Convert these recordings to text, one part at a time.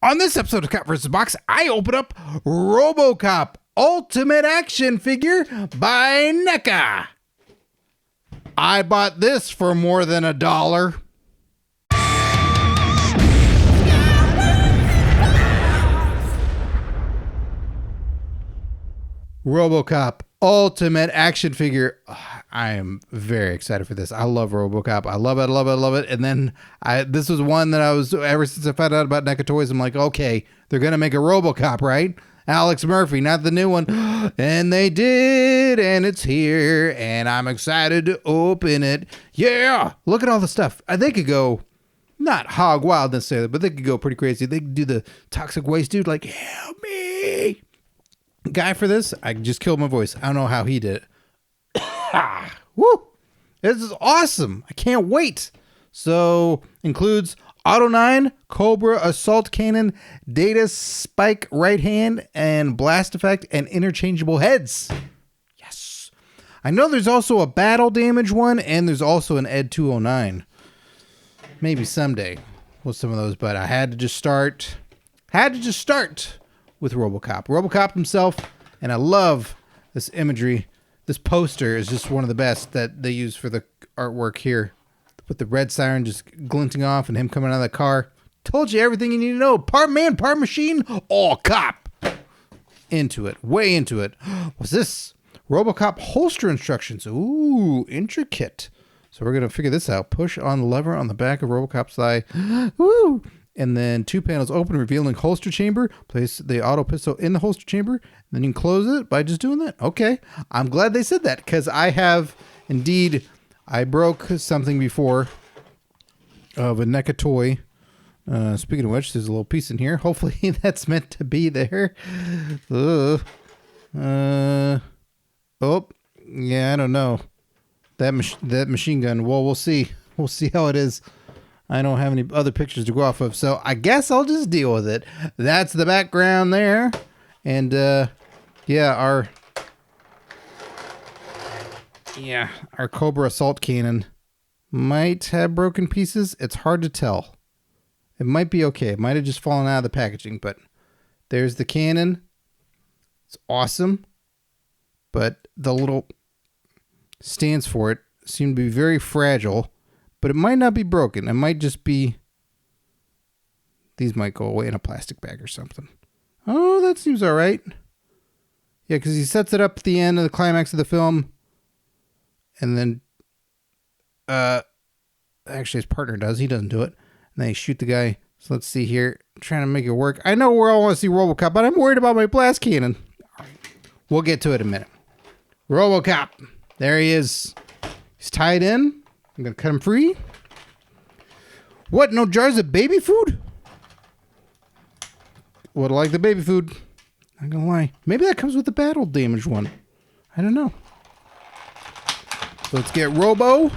On this episode of Cop vs. Box, I open up Robocop Ultimate Action Figure by NECA. I bought this for more than $1. Robocop Ultimate Action Figure. I am very excited for this. I love Robocop. I love it, love it, love it. And then this was one that I was, ever since I found out about NECA Toys, I'm like, okay, they're going to make a Robocop, right? Alex Murphy, not the new one. And they did, and it's here, and I'm excited to open it. Yeah, look at all the stuff. They could go, not hog wild necessarily, but they could go pretty crazy. They could do the toxic waste dude, like, help me. Guy for this, I just killed my voice. I don't know how he did it. Woo! This is awesome. I can't wait. So, includes Auto 9, Cobra Assault Cannon, Data Spike right hand, and Blast Effect, and interchangeable heads. Yes. I know there's also a Battle Damage one, and there's also an Ed 209. Maybe someday with some of those, but I had to just start with Robocop. Robocop himself, and I love this imagery. This poster is just one of the best that they use for the artwork here. With the red siren just glinting off and him coming out of the car. Told you everything you need to know. Part man, part machine, all cop. Into it. Way into it. What's this? Robocop holster instructions. Ooh, intricate. So we're going to figure this out. Push on the lever on the back of Robocop's thigh. Woo! And then 2 panels open, revealing holster chamber. Place the auto pistol in the holster chamber. And then you can close it by just doing that. Okay. I'm glad they said that, because I have indeed, I broke something before of a NECA toy. Speaking of which, there's a little piece in here. Hopefully that's meant to be there. Oh, yeah, I don't know. That machine gun. Well, we'll see. We'll see how it is. I don't have any other pictures to go off of, so I guess I'll just deal with it. That's the background there. And, yeah, our Cobra Assault Cannon might have broken pieces. It's hard to tell. It might be okay. It might have just fallen out of the packaging, but there's the cannon. It's awesome. But the little stands for it seem to be very fragile. But it might not be broken. It might just be... These might go away in a plastic bag or something. Oh, that seems all right. Yeah, because he sets it up at the end of the climax of the film. And then... actually, his partner does. He doesn't do it. And then they shoot the guy. So let's see here. I'm trying to make it work. I know we all want to see Robocop, but I'm worried about my blast cannon. All right. We'll get to it in a minute. Robocop. There he is. He's tied in. I'm going to cut him free. What? No jars of baby food? Would like the baby food. Not going to lie. Maybe that comes with the battle damage one. I don't know. So let's get Robo.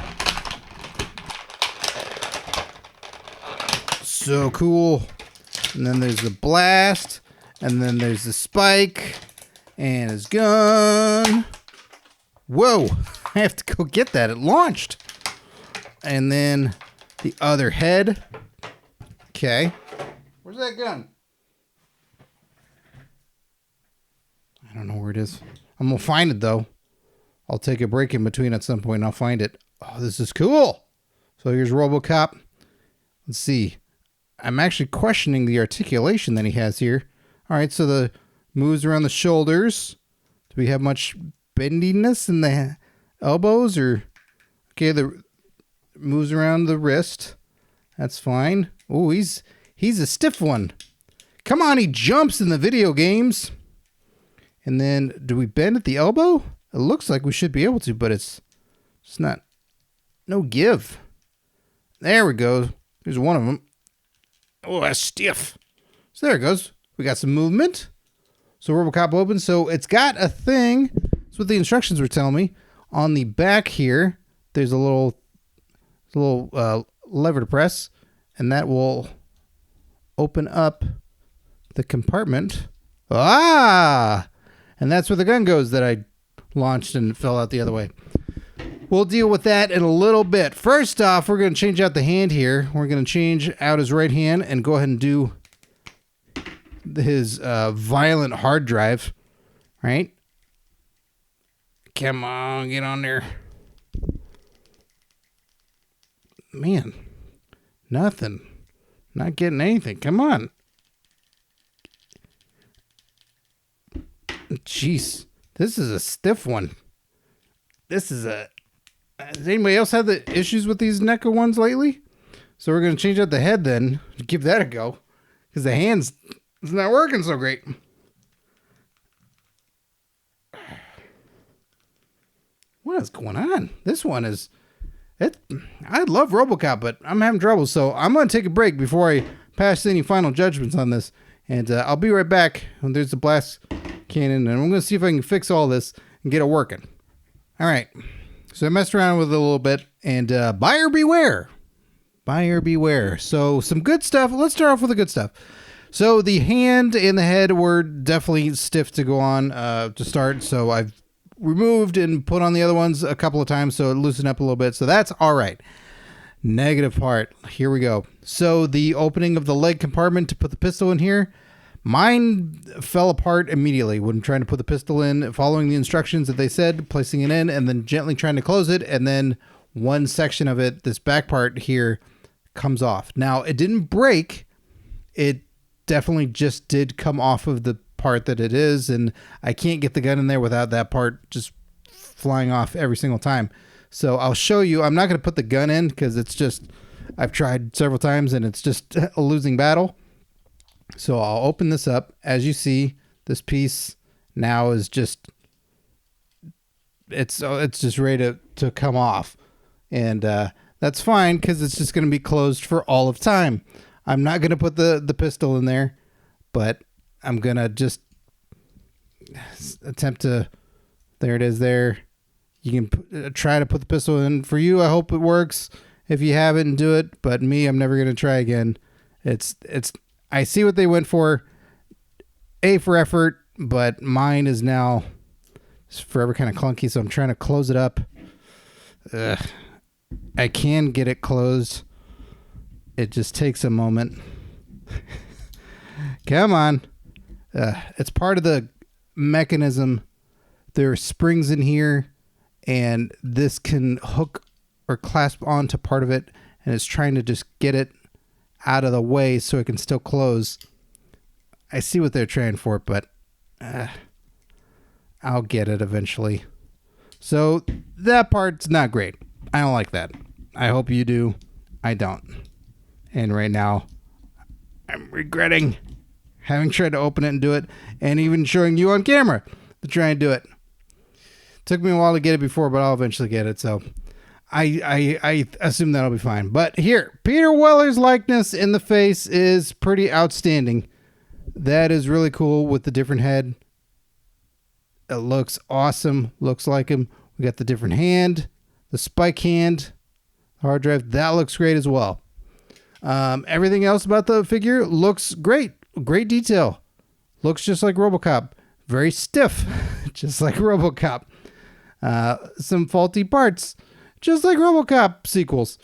So cool. And then there's the blast. And then there's the spike. And his gun. Whoa. I have to go get that. It launched. And then the other head. Okay. Where's that gun? I don't know where it is. I'm going to find it, though. I'll take a break in between at some point and I'll find it. Oh, this is cool. So here's Robocop. Let's see. I'm actually questioning the articulation that he has here. All right, so the moves around the shoulders. Do we have much bendiness in the elbows? Or okay, the moves around the wrist. That's fine. Oh, he's a stiff one. Come on, he jumps in the video games. And then, do we bend at the elbow? It looks like we should be able to, but it's not. No give. There we go. There's one of them. Oh, that's stiff. So there it goes. We got some movement. So Robocop opens. So it's got a thing. That's what the instructions were telling me. On the back here, there's a little lever to press, and that will open up the compartment. Ah! And that's where the gun goes that I launched and fell out the other way. We'll deal with that in a little bit. First off, we're going to change out the hand here. We're going to change out his right hand and go ahead and do his violent hard drive, right? Come on, get on there. Man, nothing. Not getting anything. Come on. Jeez, this is a stiff one. This is a... Has anybody else had the issues with these NECA ones lately? So we're going to change out the head then. Give that a go. Because the hands is not working so great. What is going on? This one is... I love Robocop, but I'm having trouble. So I'm going to take a break before I pass any final judgments on this. And I'll be right back when there's the blast cannon. And I'm going to see if I can fix all this and get it working. All right. So I messed around with it a little bit. And buyer beware. Buyer beware. So some good stuff. Let's start off with the good stuff. So the hand and the head were definitely stiff to go on to start. So I've removed and put on the other ones a couple of times so it loosened up a little bit. So that's all right. Negative part. Here we go. So the opening of the leg compartment to put the pistol in here, mine fell apart immediately when trying to put the pistol in, following the instructions that they said, placing it in, and then gently trying to close it. And then one section of it, this back part here, comes off. Now, it didn't break. It definitely just did come off of the part that it is, and I can't get the gun in there without that part just flying off every single time. So I'll show you. I'm not going to put the gun in because it's just, I've tried several times and it's just a losing battle. So I'll open this up. As you see, this piece now is just, it's just ready to come off. And that's fine because it's just going to be closed for all of time. I'm not going to put the pistol in there, but I'm going to just attempt to, there it is there. You can try to put the pistol in. For you, I hope it works. If you haven't, do it. But me, I'm never going to try again. I see what they went for. A for effort, but mine is now forever kind of clunky, so I'm trying to close it up. I can get it closed. It just takes a moment. Come on. It's part of the mechanism. There are springs in here, and this can hook or clasp onto part of it, and it's trying to just get it out of the way so it can still close. I see what they're trying for, but I'll get it eventually. So that part's not great. I don't like that. I hope you do. I don't. And right now, I'm regretting having tried to open it and do it, and even showing you on camera to try and do it. Took me a while to get it before, but I'll eventually get it. So I assume that'll be fine. But here, Peter Weller's likeness in the face is pretty outstanding. That is really cool with the different head. It looks awesome. Looks like him. We got the different hand, the spike hand, hard drive. That looks great as well. Everything else about the figure looks great. Great detail. Looks just like Robocop. Very stiff, just like Robocop. Some faulty parts, just like Robocop sequels.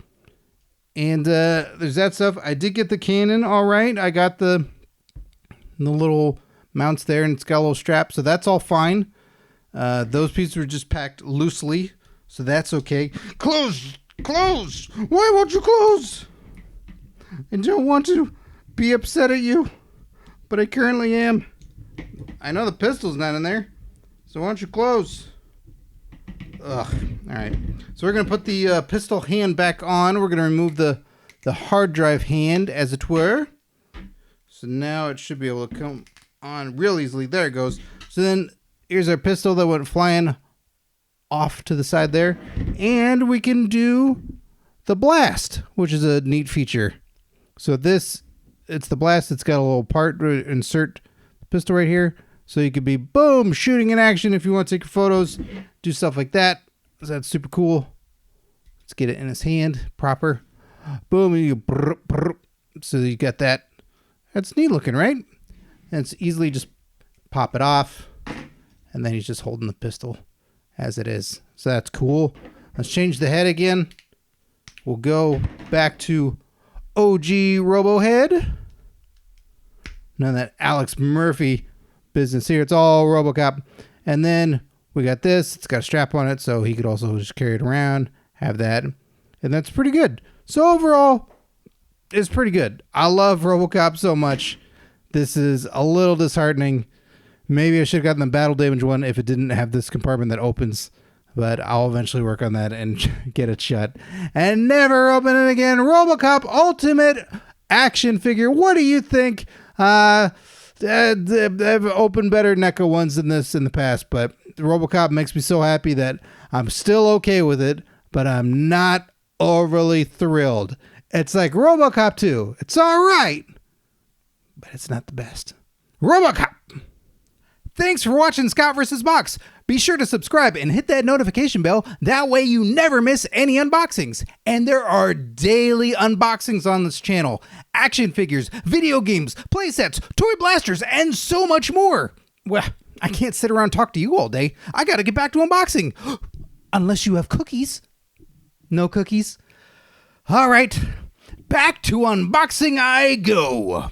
And there's that stuff. I did get the cannon all right. I got the little mounts there, and it's got a little strap, so that's all fine. Those pieces were just packed loosely, so that's okay. Close! Close! Why won't you close? I don't want to be upset at you, but I currently am. I know the pistol's not in there, so why don't you close? Ugh. All right. So we're going to put the pistol hand back on. We're going to remove the hard drive hand, as it were. So now it should be able to come on real easily. There it goes. So then here's our pistol that went flying off to the side there. And we can do the blast, which is a neat feature. So it's the blast. It's got a little part to insert the pistol right here. So you could be, boom, shooting in action if you want to take your photos, do stuff like that. So that's super cool. Let's get it in his hand, proper. Boom, you brr, brr. So you got that. That's neat looking, right? And it's easily just pop it off. And then he's just holding the pistol as it is. So that's cool. Let's change the head again. We'll go back to OG Robo Head. None of that Alex Murphy business here. It's all Robocop. And then we got this. It's got a strap on it, so he could also just carry it around, have that. And that's pretty good. So overall, it's pretty good. I love Robocop so much. This is a little disheartening. Maybe I should have gotten the battle damage one if it didn't have this compartment that opens. But I'll eventually work on that and get it shut. And never open it again. Robocop Ultimate action figure. What do you think? I've opened better NECA ones than this in the past, but Robocop makes me so happy that I'm still okay with it, but I'm not overly thrilled. It's like Robocop 2. It's all right, but it's not the best. Robocop! Thanks for watching Scott vs. Box. Be sure to subscribe and hit that notification bell. That way you never miss any unboxings. And there are daily unboxings on this channel. Action figures, video games, playsets, toy blasters, and so much more. Well, I can't sit around and talk to you all day. I gotta get back to unboxing. Unless you have cookies. No cookies? All right, back to unboxing I go.